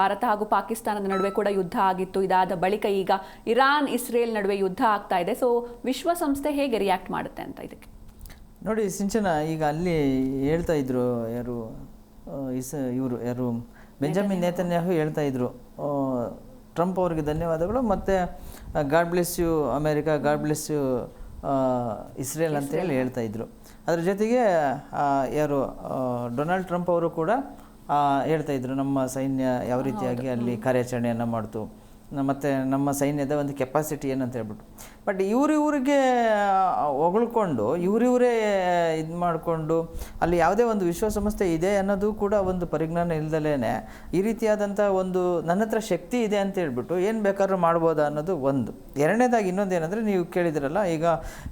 ಭಾರತ ಹಾಗೂ ಪಾಕಿಸ್ತಾನದ ನಡುವೆ ಕೂಡ ಯುದ್ಧ ಆಗಿತ್ತು. ಇದಾದ ಬಳಿಕ ಈಗ ಇರಾನ್ ಇಸ್ರೇಲ್ ನಡುವೆ ಯುದ್ಧ ಆಗ್ತಾ ಇದೆ. ಸೊ ವಿಶ್ವಸಂಸ್ಥೆ ಹೇಗೆ ರಿಯಾಕ್ಟ್ ಮಾಡುತ್ತೆ ಅಂತ ಇದಕ್ಕೆ ನೋಡಿ ಸಿಂಚನ, ಈಗ ಅಲ್ಲಿ ಹೇಳ್ತಾ ಇದ್ರು ಯಾರು ಇವರು ಯಾರು ಬೆಂಜಮಿನ್ ನೇತನ್ಯಾಹು ಹೇಳ್ತಾ ಇದ್ರು ಟ್ರಂಪ್ ಅವರಿಗೆ ಧನ್ಯವಾದಗಳು ಮತ್ತು god bless you America, god bless you Israel ಅಂತೇಳಿ ಹೇಳ್ತಾ ಇದ್ರು. ಅದ್ರ ಜೊತೆಗೆ ಯಾರು ಡೊನಾಲ್ಡ್ ಟ್ರಂಪ್ ಅವರು ಕೂಡ ಹೇಳ್ತಾ ಇದ್ರು ನಮ್ಮ ಸೈನ್ಯ ಯಾವ ರೀತಿಯಾಗಿ ಅಲ್ಲಿ ಕಾರ್ಯಾಚರಣೆಯನ್ನು ಮಾಡ್ತು ಮತ್ತು ನಮ್ಮ ಸೈನ್ಯದ ಒಂದು ಕೆಪಾಸಿಟಿ ಏನಂತ ಹೇಳ್ಬಿಟ್ಟು. ಬಟ್ ಇವರಿಗೆ ಹೊಗಳ್ಕೊಂಡು ಇವರೇ ಇದು ಮಾಡಿಕೊಂಡು ಅಲ್ಲಿ ಯಾವುದೇ ಒಂದು ವಿಶ್ವಸಂಸ್ಥೆ ಇದೆ ಅನ್ನೋದು ಕೂಡ ಒಂದು ಪರಿಜ್ಞಾನ ಇಲ್ದಲೇ ಈ ರೀತಿಯಾದಂಥ ಒಂದು ನನ್ನ ಹತ್ರ ಶಕ್ತಿ ಇದೆ ಅಂತ ಹೇಳ್ಬಿಟ್ಟು ಏನು ಬೇಕಾದ್ರೂ ಮಾಡ್ಬೋದಾ ಅನ್ನೋದು ಒಂದು. ಎರಡನೇದಾಗಿ ಇನ್ನೊಂದು ಏನಂದರೆ, ನೀವು ಕೇಳಿದ್ರಲ್ಲ ಈಗ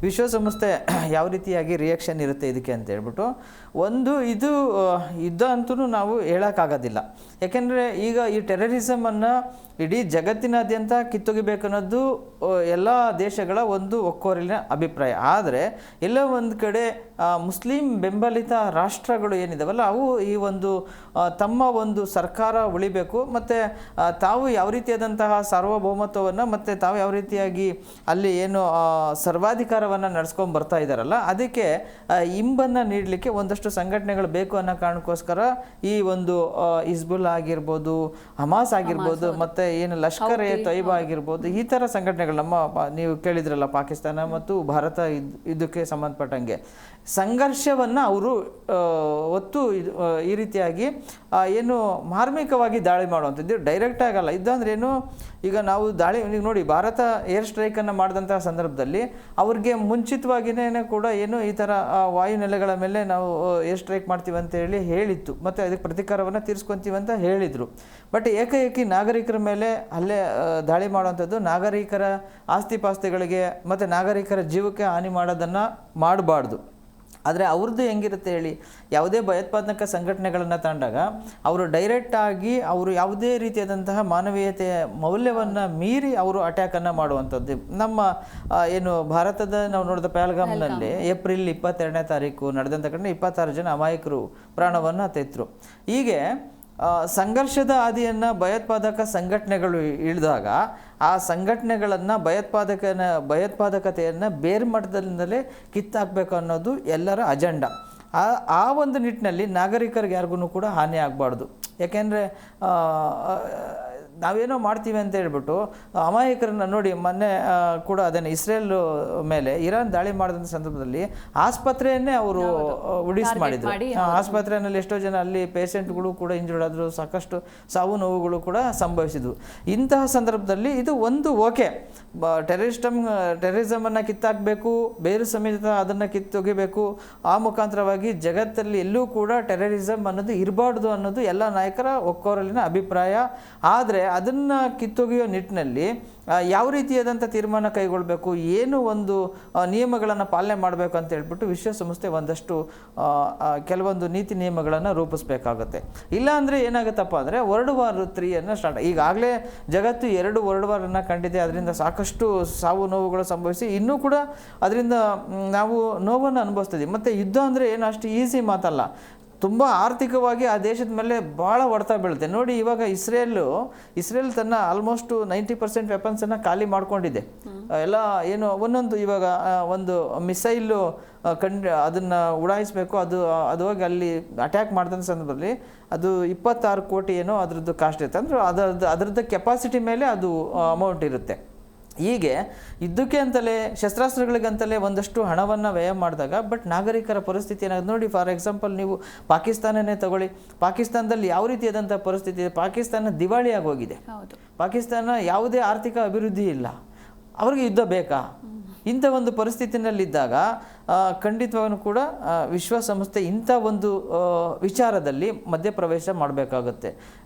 ವಿಶ್ವಸಂಸ್ಥೆ ಯಾವ ರೀತಿಯಾಗಿ ರಿಯಾಕ್ಷನ್ ಇರುತ್ತೆ ಇದಕ್ಕೆ ಅಂತ ಹೇಳ್ಬಿಟ್ಟು. ಒಂದು ಇದು ಯುದ್ಧ ಅಂತೂ ನಾವು ಹೇಳೋಕ್ಕಾಗೋದಿಲ್ಲ. ಯಾಕೆಂದರೆ ಈಗ ಈ ಟೆರರಿಸಮನ್ನು ಇಡೀ ಜಗತ್ತಿನಾದ್ಯಂತ ಕಿತ್ತೊಗಿಬೇಕನ್ನೋದು ಎಲ್ಲ ದೇಶಗಳ ಒಂದು ಒಕ್ಕೊರಲಿನ ಅಭಿಪ್ರಾಯ. ಆದರೆ ಎಲ್ಲೋ ಒಂದು ಕಡೆ ಮುಸ್ಲಿಂ ಬೆಂಬಲಿತ ರಾಷ್ಟ್ರಗಳು ಏನಿದಾವಲ್ಲ ಅವು ಈ ಒಂದು ತಮ್ಮ ಒಂದು ಸರ್ಕಾರ ಉಳಿಬೇಕು ಮತ್ತು ತಾವು ಯಾವ ರೀತಿಯಾದಂತಹ ಸಾರ್ವಭೌಮತ್ವವನ್ನು ಮತ್ತು ತಾವು ಯಾವ ರೀತಿಯಾಗಿ ಅಲ್ಲಿ ಏನು ಸರ್ವಾಧಿಕಾರವನ್ನು ನಡೆಸ್ಕೊಂಡು ಬರ್ತಾ ಇದ್ದಾರಲ್ಲ ಅದಕ್ಕೆ ಇಂಬನ್ನು ನೀಡಲಿಕ್ಕೆ ಒಂದಷ್ಟು ಸಂಘಟನೆಗಳು ಬೇಕು ಅನ್ನೋ ಕಾರಣಕ್ಕೋಸ್ಕರ ಈ ಒಂದು ಹಿಜ್ಬುಲ್ ಆಗಿರ್ಬೋದು, ಹಮಾಸ್ ಆಗಿರ್ಬೋದು, ಮತ್ತು ಏನು ಲಷ್ಕರ್ ಎ ತೊಯ್ಬಾ ಆಗಿರ್ಬೋದು, ಈ ಥರ ಸಂಘಟನೆಗಳು ನಮ್ಮ ನೀವು ಕೇಳಿದ್ರಲ್ಲ ಪಾಕಿಸ್ತಾನ ಮತ್ತು ಭಾರತ ಇದಕ್ಕೆ ಸಂಬಂಧಪಟ್ಟಂಗೆ ಸಂಘರ್ಷವನ್ನು ಅವರು ಒತ್ತು ಈ ರೀತಿಯಾಗಿ ಏನು ಮಾರ್ಮಿಕವಾಗಿ ದಾಳಿ ಮಾಡುವಂಥದ್ದು. ಡೈರೆಕ್ಟ್ ಆಗಲ್ಲ. ಇದಂದ್ರೆ ಏನು, ಈಗ ನಾವು ದಾಳಿ ಈಗ ನೋಡಿ ಭಾರತ ಏರ್ ಸ್ಟ್ರೈಕನ್ನು ಮಾಡಿದಂಥ ಸಂದರ್ಭದಲ್ಲಿ ಅವ್ರಿಗೆ ಮುಂಚಿತವಾಗಿಯೇ ಕೂಡ ಏನು ಈ ಥರ ವಾಯುನೆಲೆಗಳ ಮೇಲೆ ನಾವು ಏರ್ ಸ್ಟ್ರೈಕ್ ಮಾಡ್ತೀವಿ ಅಂತ ಹೇಳಿತ್ತು ಮತ್ತು ಅದಕ್ಕೆ ಪ್ರತೀಕಾರವನ್ನು ತೀರಿಸ್ಕೊತೀವಿ ಅಂತ ಹೇಳಿದರು. ಬಟ್ ಏಕಾಏಕಿ ನಾಗರಿಕರ ಮೇಲೆ ಅಲ್ಲೇ ದಾಳಿ ಮಾಡುವಂಥದ್ದು ನಾಗರಿಕರ ಆಸ್ತಿಪಾಸ್ತಿಗಳಿಗೆ ಮತ್ತು ನಾಗರಿಕರ ಜೀವಕ್ಕೆ ಹಾನಿ ಮಾಡೋದನ್ನು ಮಾಡಬಾರ್ದು. ಆದರೆ ಅವ್ರದ್ದು ಹೆಂಗಿರುತ್ತೆ ಹೇಳಿ, ಯಾವುದೇ ಭಯೋತ್ಪಾದಕ ಸಂಘಟನೆಗಳನ್ನು ತಂದಾಗ ಅವರು ಡೈರೆಕ್ಟಾಗಿ ಅವರು ಯಾವುದೇ ರೀತಿಯಾದಂತಹ ಮಾನವೀಯತೆಯ ಮೌಲ್ಯವನ್ನು ಮೀರಿ ಅವರು ಅಟ್ಯಾಕನ್ನು ಮಾಡುವಂಥದ್ದು. ನಮ್ಮ ಏನು ಭಾರತದ ನಾವು ನೋಡಿದ ಪಹಲ್ಗಾಮ್ನಲ್ಲಿ ಏಪ್ರಿಲ್ 22ನೇ ತಾರೀಕು ನಡೆದಂಥ ಕಡೆ 26 ಜನ ಅಮಾಯಕರು ಪ್ರಾಣವನ್ನು ತೆತ್ತರು. ಹೀಗೆ ಸಂಘರ್ಷದ ಹಾದಿಯನ್ನು ಭಯೋತ್ಪಾದಕ ಸಂಘಟನೆಗಳು ಇಳಿದಾಗ ಆ ಸಂಘಟನೆಗಳನ್ನು ಭಯೋತ್ಪಾದಕತೆಯನ್ನು ಬೇರೆ ಮಟ್ಟದಿಂದಲೇ ಕಿತ್ತಾಕಬೇಕು ಅನ್ನೋದು ಎಲ್ಲರ ಅಜೆಂಡಾ. ಆ ಒಂದು ನಿಟ್ಟಿನಲ್ಲಿ ನಾಗರಿಕರಿಗೆ ಯಾರಿಗೂ ಕೂಡ ಹಾನಿ ಆಗಬಾರ್ದು. ಯಾಕೆಂದರೆ ನಾವೇನೋ ಮಾಡ್ತೀವಿ ಅಂತ ಹೇಳ್ಬಿಟ್ಟು ಅಮಾಯಕರನ್ನ ನೋಡಿ ಮೊನ್ನೆ ಕೂಡ ಅದನ್ನು ಇಸ್ರೇಲ್ ಮೇಲೆ ಇರಾನ್ ದಾಳಿ ಮಾಡಿದಂಥ ಸಂದರ್ಭದಲ್ಲಿ ಆಸ್ಪತ್ರೆಯನ್ನೇ ಅವರು ಉಡಿಸ್ ಮಾಡಿದರು. ಆಸ್ಪತ್ರೆಯಲ್ಲಿ ಎಷ್ಟೋ ಜನ ಅಲ್ಲಿ ಪೇಷೆಂಟ್ಗಳು ಕೂಡ ಇಂಜರ್ಡ್ ಆದರು, ಸಾಕಷ್ಟು ಸಾವು ನೋವುಗಳು ಕೂಡ ಸಂಭವಿಸಿದವು. ಇಂತಹ ಸಂದರ್ಭದಲ್ಲಿ ಇದು ಒಂದು ಓಕೆ, ಟೆರರಿಸಮನ್ನು ಕಿತ್ತಾಕಬೇಕು, ಬೇರು ಸಮೇತ ಅದನ್ನು ಕಿತ್ತೊಗಿಬೇಕು, ಆ ಮುಖಾಂತರವಾಗಿ ಜಗತ್ತಲ್ಲಿ ಎಲ್ಲೂ ಕೂಡ ಟೆರರಿಸಮ್ ಅನ್ನೋದು ಇರಬಾರ್ದು ಅನ್ನೋದು ಎಲ್ಲ ನಾಯಕರ ಒಕ್ಕೊರಲಿನ ಅಭಿಪ್ರಾಯ. ಆದರೆ ಅದನ್ನು ಕಿತ್ತೊಗೆಯೋ ನಿಟ್ಟಿನಲ್ಲಿ ಯಾವ ರೀತಿಯಾದಂಥ ತೀರ್ಮಾನ ಕೈಗೊಳ್ಳಬೇಕು, ಏನು ಒಂದು ನಿಯಮಗಳನ್ನು ಪಾಲನೆ ಮಾಡಬೇಕು ಅಂತ ಹೇಳ್ಬಿಟ್ಟು ವಿಶ್ವಸಂಸ್ಥೆ ಒಂದಷ್ಟು ಕೆಲವೊಂದು ನೀತಿ ನಿಯಮಗಳನ್ನು ರೂಪಿಸಬೇಕಾಗುತ್ತೆ. ಇಲ್ಲಾಂದರೆ ಏನಾಗುತ್ತಪ್ಪ ಅಂದರೆ ವರ್ಲ್ಡ್ ವಾರ್ 3 ಸ್ಟಾರ್ಟ್. ಈಗಾಗಲೇ ಜಗತ್ತು 2 ವರ್ಲ್ಡ್ ವಾರನ್ನು ಕಂಡಿದೆ. ಅದರಿಂದ ಸಾಕಷ್ಟು ಸಾವು ನೋವುಗಳು ಸಂಭವಿಸಿ ಇನ್ನೂ ಕೂಡ ಅದರಿಂದ ನಾವು ನೋವನ್ನು ಅನುಭವಿಸ್ತಿದ್ದೀವಿ. ಮತ್ತು ಯುದ್ಧ ಅಂದರೆ ಏನು ಅಷ್ಟು ಈಸಿ ಮಾತಲ್ಲ. ತುಂಬ ಆರ್ಥಿಕವಾಗಿ ಆ ದೇಶದ ಮೇಲೆ ಭಾಳ ಹೊಡೆತ ಬೀಳುತ್ತೆ. ನೋಡಿ ಇವಾಗ ಇಸ್ರೇಲ್ ತನ್ನ ಆಲ್ಮೋಸ್ಟ್ 90% ವೆಪನ್ಸನ್ನು ಖಾಲಿ ಮಾಡ್ಕೊಂಡಿದೆ. ಎಲ್ಲ ಏನು ಒಂದೊಂದು ಇವಾಗ ಒಂದು ಮಿಸೈಲು ಅದನ್ನು ಉಡಾಯಿಸಬೇಕು, ಅದು ಹೋಗಿ ಅಲ್ಲಿ ಅಟ್ಯಾಕ್ ಮಾಡಿದಂಥ ಸಂದರ್ಭದಲ್ಲಿ ಅದು 26 ಕೋಟಿ ಏನೋ ಅದರದ್ದು ಕಾಸ್ಟ್ ಇರುತ್ತೆ. ಅಂದರೆ ಅದರದ್ದು ಕೆಪಾಸಿಟಿ ಮೇಲೆ ಅದು ಅಮೌಂಟ್ ಇರುತ್ತೆ. ಹೀಗೆ ಯುದ್ಧಕ್ಕೆ ಅಂತಲೇ ಶಸ್ತ್ರಾಸ್ತ್ರಗಳಿಗಂತಲೇ ಒಂದಷ್ಟು ಹಣವನ್ನು ವ್ಯಯ ಮಾಡಿದಾಗ ಬಟ್ ನಾಗರಿಕರ ಪರಿಸ್ಥಿತಿ ಏನಾಗುತ್ತೆ ನೋಡಿ. ಫಾರ್ ಎಕ್ಸಾಂಪಲ್ ನೀವು ಪಾಕಿಸ್ತಾನನೇ ತಗೊಳ್ಳಿ. ಪಾಕಿಸ್ತಾನದಲ್ಲಿ ಯಾವ ರೀತಿಯಾದಂಥ ಪರಿಸ್ಥಿತಿ ಇದೆ, ಪಾಕಿಸ್ತಾನ ದಿವಾಳಿಯಾಗಿ ಹೋಗಿದೆ. ಪಾಕಿಸ್ತಾನ ಯಾವುದೇ ಆರ್ಥಿಕ ಅಭಿವೃದ್ಧಿ ಇಲ್ಲ, ಅವ್ರಿಗೆ ಯುದ್ಧ ಬೇಕಾ? ಇಂಥ ಒಂದು ಪರಿಸ್ಥಿತಿನಲ್ಲಿದ್ದಾಗ ಖಂಡಿತವಾಗೂ ಕೂಡ ವಿಶ್ವಸಂಸ್ಥೆ ಇಂಥ ಒಂದು ವಿಚಾರದಲ್ಲಿ ಮಧ್ಯಪ್ರವೇಶ ಮಾಡಬೇಕಾಗುತ್ತೆ.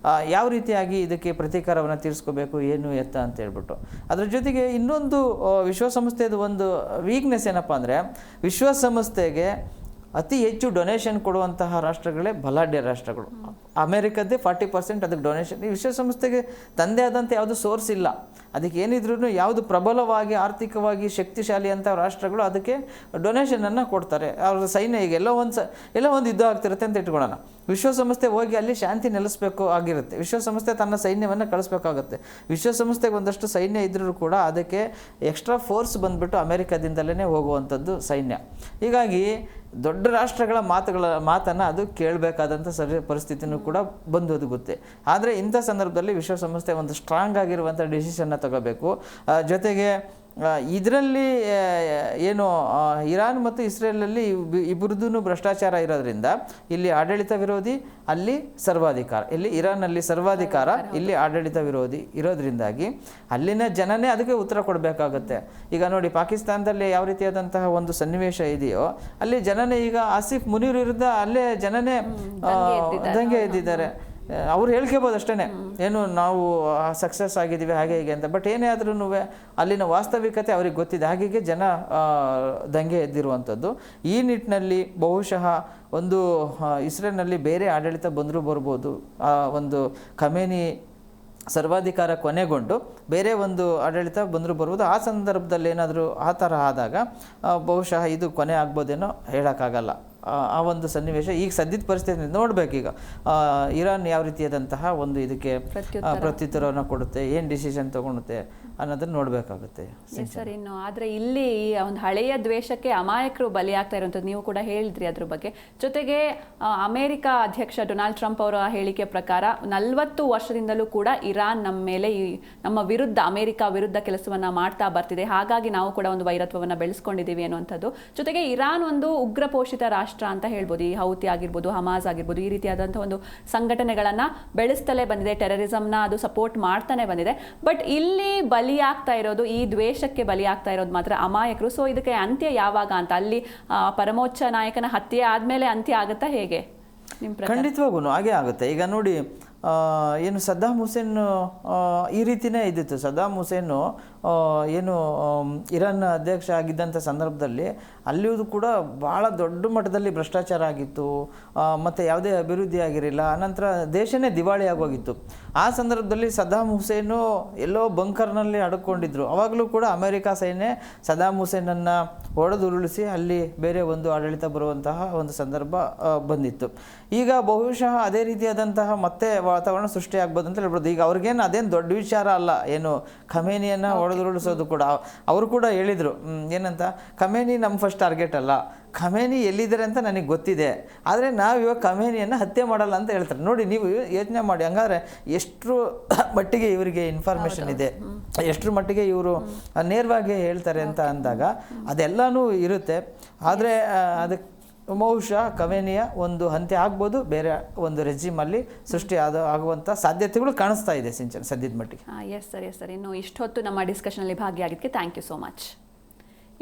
ಯಾವ ರೀತಿಯಾಗಿ ಇದಕ್ಕೆ ಪ್ರತೀಕಾರವನ್ನು ತೀರಿಸ್ಕೋಬೇಕು ಏನು ಎತ್ತ ಅಂತ ಹೇಳ್ಬಿಟ್ಟು. ಅದರ ಜೊತೆಗೆ ಇನ್ನೊಂದು ವಿಶ್ವಸಂಸ್ಥೆದು ಒಂದು ವೀಕ್ನೆಸ್ ಏನಪ್ಪ ಅಂದರೆ, ವಿಶ್ವಸಂಸ್ಥೆಗೆ ಅತಿ ಹೆಚ್ಚು ಡೊನೇಷನ್ ಕೊಡುವಂತಹ ರಾಷ್ಟ್ರಗಳೇ ಬಲಾಢ್ಯ ರಾಷ್ಟ್ರಗಳು. ಅಮೇರಿಕದ್ದೇ 40% ಅದಕ್ಕೆ ಡೊನೇಷನ್. ಈ ವಿಶ್ವಸಂಸ್ಥೆಗೆ ತಂದೆ ಆದಂಥ ಯಾವುದು ಸೋರ್ಸ್ ಇಲ್ಲ. ಅದಕ್ಕೆ ಏನಿದ್ರು ಯಾವುದು ಪ್ರಬಲವಾಗಿ ಆರ್ಥಿಕವಾಗಿ ಶಕ್ತಿಶಾಲಿ ಅಂತ ರಾಷ್ಟ್ರಗಳು ಅದಕ್ಕೆ ಡೊನೇಷನನ್ನು ಕೊಡ್ತಾರೆ. ಅವ್ರ ಸೈನ್ಯ ಈಗ ಎಲ್ಲೋ ಒಂದು ಯುದ್ಧ ಆಗ್ತಿರುತ್ತೆ ಅಂತ ಇಟ್ಕೊಳ್ಳೋಣ. ವಿಶ್ವಸಂಸ್ಥೆ ಹೋಗಿ ಅಲ್ಲಿ ಶಾಂತಿ ನೆಲೆಸಬೇಕು ಆಗಿರುತ್ತೆ. ವಿಶ್ವಸಂಸ್ಥೆ ತನ್ನ ಸೈನ್ಯವನ್ನು ಕಳಿಸ್ಬೇಕಾಗುತ್ತೆ. ವಿಶ್ವಸಂಸ್ಥೆಗೆ ಒಂದಷ್ಟು ಸೈನ್ಯ ಇದ್ರೂ ಕೂಡ ಅದಕ್ಕೆ ಎಕ್ಸ್ಟ್ರಾ ಫೋರ್ಸ್ ಬಂದುಬಿಟ್ಟು ಅಮೆರಿಕದಿಂದಲೇ ಹೋಗುವಂಥದ್ದು ಸೈನ್ಯ. ಹೀಗಾಗಿ ದೊಡ್ಡ ರಾಷ್ಟ್ರಗಳ ಮಾತನ್ನು ಅದು ಕೇಳಬೇಕಾದಂಥ ಪರಿಸ್ಥಿತಿನೂ ಕೂಡ ಬಂದು ಒದಗುತ್ತೆ. ಆದರೆ ಇಂಥ ಸಂದರ್ಭದಲ್ಲಿ ವಿಶ್ವಸಂಸ್ಥೆ ಒಂದು ಸ್ಟ್ರಾಂಗ್ ಆಗಿರುವಂಥ ಡಿಸಿಷನ್ನ ತಗೋಬೇಕು. ಜೊತೆಗೆ ಇದರಲ್ಲಿ ಏನು ಇರಾನ್ ಮತ್ತು ಇಸ್ರೇಲಲ್ಲಿ ಇಬ್ಬರದೂ ಭ್ರಷ್ಟಾಚಾರ ಇರೋದ್ರಿಂದ ಇಲ್ಲಿ ಆಡಳಿತ ವಿರೋಧಿ, ಅಲ್ಲಿ ಸರ್ವಾಧಿಕಾರ. ಇಲ್ಲಿ ಇರಾನಲ್ಲಿ ಸರ್ವಾಧಿಕಾರ, ಇಲ್ಲಿ ಆಡಳಿತ ವಿರೋಧಿ ಇರೋದ್ರಿಂದಾಗಿ ಅಲ್ಲಿನ ಜನನೇ ಅದಕ್ಕೆ ಉತ್ತರ ಕೊಡಬೇಕಾಗತ್ತೆ. ಈಗ ನೋಡಿ, ಪಾಕಿಸ್ತಾನದಲ್ಲಿ ಯಾವ ರೀತಿಯಾದಂತಹ ಒಂದು ಸನ್ನಿವೇಶ ಇದೆಯೋ ಅಲ್ಲಿ ಜನನೇ ಈಗ ಆಸಿಫ್ ಮುನೀರ್ ವಿರುದ್ಧ ಅಲ್ಲೇ ಜನನೇ ದಂಗೆ ಎದ್ದಿದ್ದಾರೆ. ಅವ್ರು ಹೇಳ್ಕೋಬೋದು ಅಷ್ಟೇ, ಏನು ನಾವು ಸಕ್ಸಸ್ ಆಗಿದ್ದೀವಿ ಹಾಗೆ ಹೀಗೆ ಅಂತ. ಬಟ್ ಏನೇ ಆದ್ರೂ ಅಲ್ಲಿನ ವಾಸ್ತವಿಕತೆ ಅವ್ರಿಗೆ ಗೊತ್ತಿದೆ. ಹಾಗಾಗಿ ಜನ ದಂಗೆ ಎದ್ದಿರುವಂಥದ್ದು. ಈ ನಿಟ್ಟಿನಲ್ಲಿ ಬಹುಶಃ ಒಂದು ಇಸ್ರೇಲ್ನಲ್ಲಿ ಬೇರೆ ಆಡಳಿತ ಬಂದರೂ ಬರ್ಬೋದು. ಒಂದು ಖಮೇನಿ ಸರ್ವಾಧಿಕಾರ ಕೊನೆಗೊಂಡು ಬೇರೆ ಒಂದು ಆಡಳಿತ ಬಂದರೂ ಬರ್ಬೋದು. ಆ ಸಂದರ್ಭದಲ್ಲಿ ಏನಾದರೂ ಆ ಥರ ಆದಾಗ ಬಹುಶಃ ಇದು ಕೊನೆ ಆಗ್ಬೋದೇನೋ ಹೇಳೋಕ್ಕಾಗಲ್ಲ. ಆ ಒಂದು ಸನ್ನಿವೇಶ ಈಗ ಸದ್ಯದ ಪರಿಸ್ಥಿತಿ ನೋಡಬೇಕೀಗ ಇರಾನ್ ಯಾವ ರೀತಿಯಾದಂತಹ ಒಂದು ಇದಕ್ಕೆ ಪ್ರತ್ಯುತ್ತರವನ್ನು ಕೊಡುತ್ತೆ, ಏನು ಡಿಸಿಷನ್ ತಗೊಳುತ್ತೆ ಅನ್ನೋದನ್ನು ನೋಡಬೇಕಾಗುತ್ತೆ ಸರ್. ಇನ್ನು ಆದರೆ ಇಲ್ಲಿ ಒಂದು ಹಳೆಯ ದ್ವೇಷಕ್ಕೆ ಅಮಾಯಕರು ಬಲಿಯಾಗ್ತಾ ಇರುವಂಥದ್ದು ನೀವು ಕೂಡ ಹೇಳಿದ್ರಿ ಅದ್ರ ಬಗ್ಗೆ. ಜೊತೆಗೆ ಅಮೆರಿಕ ಅಧ್ಯಕ್ಷ ಡೊನಾಲ್ಡ್ ಟ್ರಂಪ್ ಅವರ ಹೇಳಿಕೆ ಪ್ರಕಾರ 40 ವರ್ಷದಿಂದಲೂ ಕೂಡ ಇರಾನ್ ನಮ್ಮ ಮೇಲೆ ನಮ್ಮ ವಿರುದ್ಧ, ಅಮೆರಿಕ ವಿರುದ್ಧ ಕೆಲಸವನ್ನ ಮಾಡ್ತಾ ಬರ್ತಿದೆ. ಹಾಗಾಗಿ ನಾವು ಕೂಡ ಒಂದು ವೈರತ್ವವನ್ನು ಬೆಳೆಸ್ಕೊಂಡಿದ್ದೀವಿ ಅನ್ನುವಂಥದ್ದು. ಜೊತೆಗೆ ಇರಾನ್ ಒಂದು ಉಗ್ರ ಪೋಷಿತ ರಾಷ್ಟ್ರ ಅಂತ ಹೇಳ್ಬೋದು. ಈ ಹೌತಿ ಆಗಿರ್ಬೋದು, ಹಮಾಸ್ ಆಗಿರ್ಬೋದು, ಈ ರೀತಿಯಾದಂಥ ಒಂದು ಸಂಘಟನೆಗಳನ್ನ ಬೆಳೆಸ್ತಲೇ ಬಂದಿದೆ. ಟೆರರಿಸಂನ ಅದು ಸಪೋರ್ಟ್ ಮಾಡ್ತಾನೆ ಬಂದಿದೆ. ಬಟ್ ಇಲ್ಲಿ ಬಲಿಯಾಗ್ತಾ ಇರೋದು, ಈ ದ್ವೇಷಕ್ಕೆ ಬಲಿಯಾಗ್ತಾ ಇರೋದು ಮಾತ್ರ ಅಮಾಯಕರು. ಸೊ ಇದಕ್ಕೆ ಅಂತ್ಯ ಯಾವಾಗ ಅಂತ, ಅಲ್ಲಿ ಪರಮೋಚ್ಚ ನಾಯಕನ ಹತ್ಯೆ ಆದ್ಮೇಲೆ ಅಂತ್ಯ ಆಗುತ್ತಾ ಹೇಗೆ ನಿಮ್ಮ ಪ್ರಕಾರ? ಖಂಡಿತವಾಗೂ ಹಾಗೆ ಆಗುತ್ತೆ. ಈಗ ನೋಡಿ, ಏನು ಸದ್ದಾಮ್ ಹುಸೇನ್ ಈ ರೀತಿಯೇ ಇದ್ದಿತ್ತು. ಸದ್ದಾಮ್ ಹುಸೇನು ಏನು ಇರಾನ್ ಅಧ್ಯಕ್ಷ ಆಗಿದ್ದಂಥ ಸಂದರ್ಭದಲ್ಲಿ ಅಲ್ಲಿಯೂ ಕೂಡ ಭಾಳ ದೊಡ್ಡ ಮಟ್ಟದಲ್ಲಿ ಭ್ರಷ್ಟಾಚಾರ ಆಗಿತ್ತು, ಮತ್ತು ಯಾವುದೇ ಅಭಿವೃದ್ಧಿ ಆಗಿರಲಿಲ್ಲ. ಆನಂತರ ದೇಶನೇ ದಿವಾಳಿ ಆಗೋಗಿತ್ತು. ಆ ಸಂದರ್ಭದಲ್ಲಿ ಸದ್ದಾಮ್ ಹುಸೇನು ಎಲ್ಲೋ ಬಂಕರ್ನಲ್ಲಿ ಅಡಕೊಂಡಿದ್ರು. ಅವಾಗಲೂ ಕೂಡ ಅಮೆರಿಕ ಸೈನ್ಯ ಸದ್ದಾಮ್ ಹುಸೇನನ್ನು ಹೊಡೆದುರುಳಿಸಿ ಅಲ್ಲಿ ಬೇರೆ ಒಂದು ಆಡಳಿತ ಬರುವಂತಹ ಒಂದು ಸಂದರ್ಭ ಬಂದಿತ್ತು. ಈಗ ಬಹುಶಃ ಅದೇ ರೀತಿಯಾದಂತಹ ಮತ್ತೆ ವಾತಾವರಣ ಸೃಷ್ಟಿ ಆಗ್ಬೋದು ಅಂತ ಹೇಳ್ಬೋದು. ಈಗ ಅವ್ರಿಗೇನು ಅದೇನು ದೊಡ್ಡ ವಿಚಾರ ಅಲ್ಲ, ಏನು ಖಮೇನಿಯನ್ನು ಹೊಡೆದುರುಳಿಸೋದು ಕೂಡ. ಅವರು ಕೂಡ ಹೇಳಿದರು ಏನಂತ, ಖಮೇನಿ ನಮ್ಮ ಫಸ್ಟ್ ಟಾರ್ಗೆಟ್ ಅಲ್ಲ, ಖಮೇನಿ ಎಲ್ಲಿದ್ದಾರೆ ಅಂತ ನನಗೆ ಗೊತ್ತಿದೆ, ಆದರೆ ನಾವು ಇವಾಗ ಖಮೇನಿಯನ್ನು ಹತ್ಯೆ ಮಾಡಲ್ಲ ಅಂತ ಹೇಳ್ತಾರೆ. ನೋಡಿ, ನೀವು ಯೋಚನೆ ಮಾಡಿ, ಹಂಗಾದ್ರೆ ಎಷ್ಟು ಮಟ್ಟಿಗೆ ಇವರಿಗೆ ಇನ್ಫಾರ್ಮೇಷನ್ ಇದೆ, ಎಷ್ಟರ ಮಟ್ಟಿಗೆ ಇವರು ನೇರವಾಗಿ ಹೇಳ್ತಾರೆ ಅಂತ ಅಂದಾಗ ಅದೆಲ್ಲನೂ ಇರುತ್ತೆ. ಆದರೆ ಅದಕ್ಕೆ ಬಹುಶಃ ಖಮೇನಿಯ ಒಂದು ಹಂತೆ ಆಗ್ಬೋದು, ಬೇರೆ ಒಂದು ರೆಜಿಮಲ್ಲಿ ಸೃಷ್ಟಿ ಆಗುವಂಥ ಸಾಧ್ಯತೆಗಳು ಕಾಣಿಸ್ತಾ ಇದೆ ಸಿಂಚನ ಸದ್ಯದ ಮಟ್ಟಿಗೆ. Yes sir. ಇನ್ನು ಇಷ್ಟೊತ್ತು ನಮ್ಮ ಡಿಸ್ಕಷನಲ್ಲಿ ಭಾಗಿಯಾಗಿದ್ದಕ್ಕೆ thank you so much.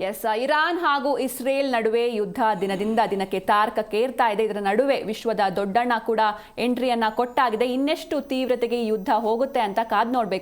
Yes, Iran ಹಾಗೂ ಇಸ್ರೇಲ್ ನಡುವೆ ಯುದ್ಧ ದಿನದಿಂದ ದಿನಕ್ಕೆ ತಾರಕಕ್ಕೇರ್ತಾ ಇದೆ. ಇದರ ನಡುವೆ ವಿಶ್ವದ ದೊಡ್ಡಣ್ಣ ಕೂಡ ಎಂಟ್ರಿಯನ್ನ ಕೊಟ್ಟಾಗಿದೆ. ಇನ್ನೆಷ್ಟು ತೀವ್ರತೆಗೆ ಈ ಯುದ್ಧ ಹೋಗುತ್ತೆ ಅಂತ ಕಾದ್ ನೋಡ್ಬೇಕು.